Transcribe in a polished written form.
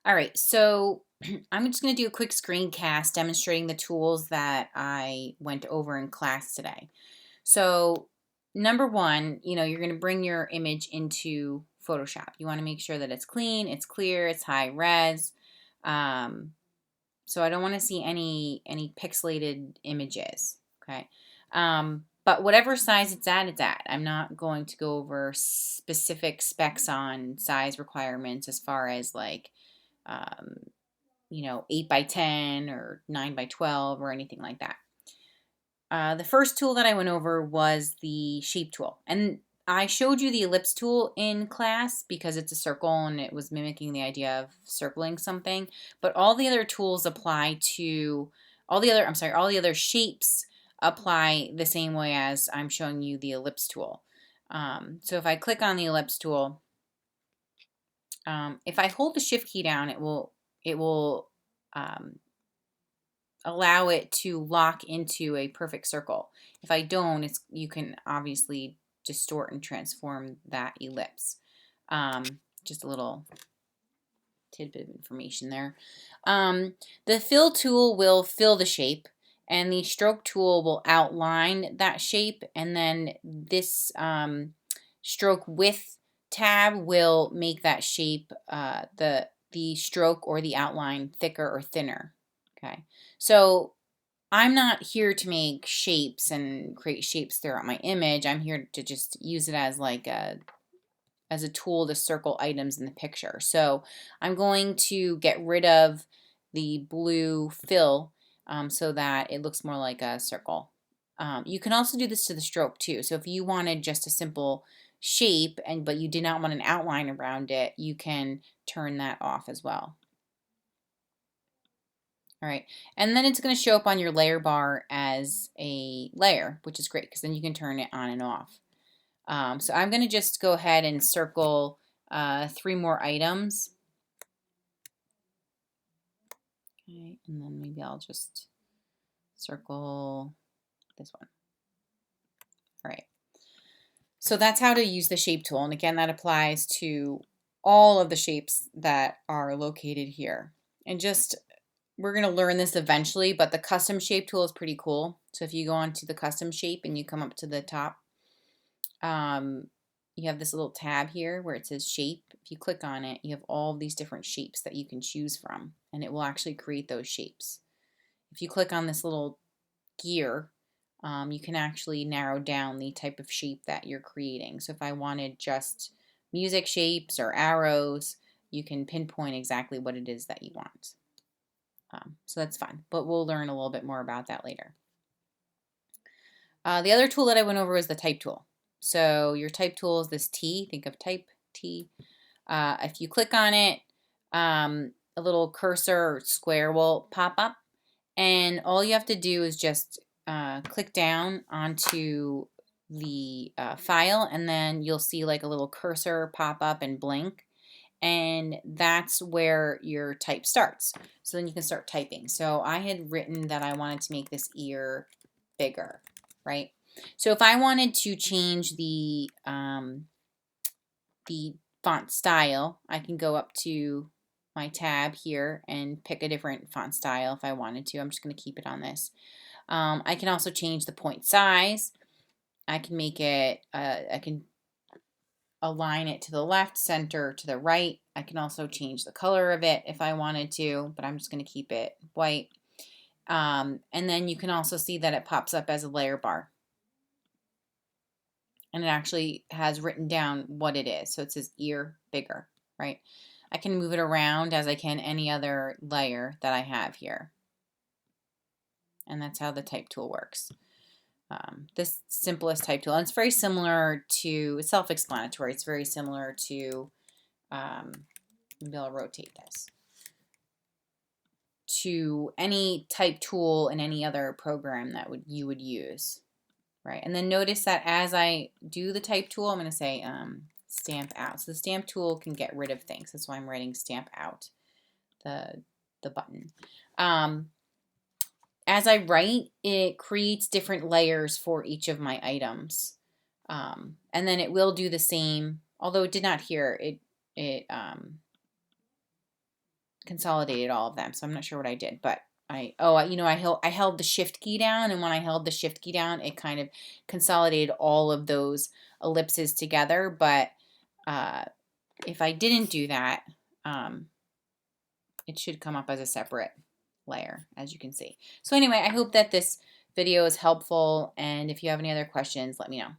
All right, so I'm just going to do a quick screencast demonstrating the tools that I went over in class today. So, number one, you're going to bring your image into Photoshop. You want to make sure that it's clean, it's clear, it's high res. Um, so I don't want to see any pixelated images. Okay. But whatever size it's at, it's at. I'm not going to go over specific specs on size requirements as far as like um, 8 by 10 or 9 by 12 or anything like that. The first tool that I went over was the shape tool. And I showed you the ellipse tool in class because it's a circle and it was mimicking the idea of circling something. But all the other tools apply to all the other shapes apply the same way as I'm showing you the ellipse tool. So if I click on the ellipse tool, if I hold the shift key down, it will um, allow it to lock into a perfect circle. If I don't, you can obviously distort and transform that ellipse. Just a little tidbit of information there. The fill tool will fill the shape, and the stroke tool will outline that shape, and then this stroke width tab will make that shape, the stroke or the outline thicker or thinner. Okay, so I'm not here to make shapes and create shapes throughout my image. I'm here to just use it as like a tool to circle items in the picture. So I'm going to get rid of the blue fill so that it looks more like a circle. You can also do this to the stroke too. So if you wanted just a simple shape but you did not want an outline around it, you can turn that off as well. All right, and then it's going to show up on your layer bar as a layer, which is great because then you can turn it on and off. So I'm going to just go ahead and circle 3 more items. Okay, and then maybe I'll just circle this one. All right, so that's how to use the shape tool. And again, that applies to all of the shapes that are located here. And just we're going to learn this eventually, but the custom shape tool is pretty cool. So if you go onto the custom shape and you come up to the top, you have this little tab here where it says shape. If you click on it, you have all these different shapes that you can choose from, and it will actually create those shapes. If you click on this little gear, you can actually narrow down the type of shape that you're creating. So if I wanted just music shapes or arrows, you can pinpoint exactly what it is that you want. So that's fun, but we'll learn a little bit more about that later. The other tool that I went over was the type tool. So your type tool is this T. Think of type T. If you click on it, a little cursor or square will pop up, and all you have to do is just click down onto the file, and then you'll see like a little cursor pop up and blink, and that's where your type starts. So then you can start typing. So I had written that I wanted to make this ear bigger, right? So if I wanted to change the font style, I can go up to my tab here and pick a different font style if I wanted to. I'm just going to keep it on this. I can also change the point size. I can make it, I can align it to the left, center, to the right. I can also change the color of it if I wanted to, but I'm just going to keep it white. And then you can also see that it pops up as a layer bar. And it actually has written down what it is. So it says ear bigger, right? I can move it around as I can any other layer that I have here. And that's how the type tool works. This simplest type tool, and it's very similar to, it's self-explanatory. It's very similar to, maybe I'll rotate this, to any type tool in any other program that you would use, right? And then notice that as I do the type tool, I'm going to say stamp out. So the stamp tool can get rid of things. That's why I'm writing stamp out, the button. As I write, it creates different layers for each of my items. And then it will do the same, although it did not here, it consolidated all of them. So I'm not sure what I did, but you know, I held the shift key down, and when I held the shift key down, it kind of consolidated all of those ellipses together. But if I didn't do that, it should come up as a separate layer, as you can see. So anyway, I hope that this video is helpful, and if you have any other questions, let me know.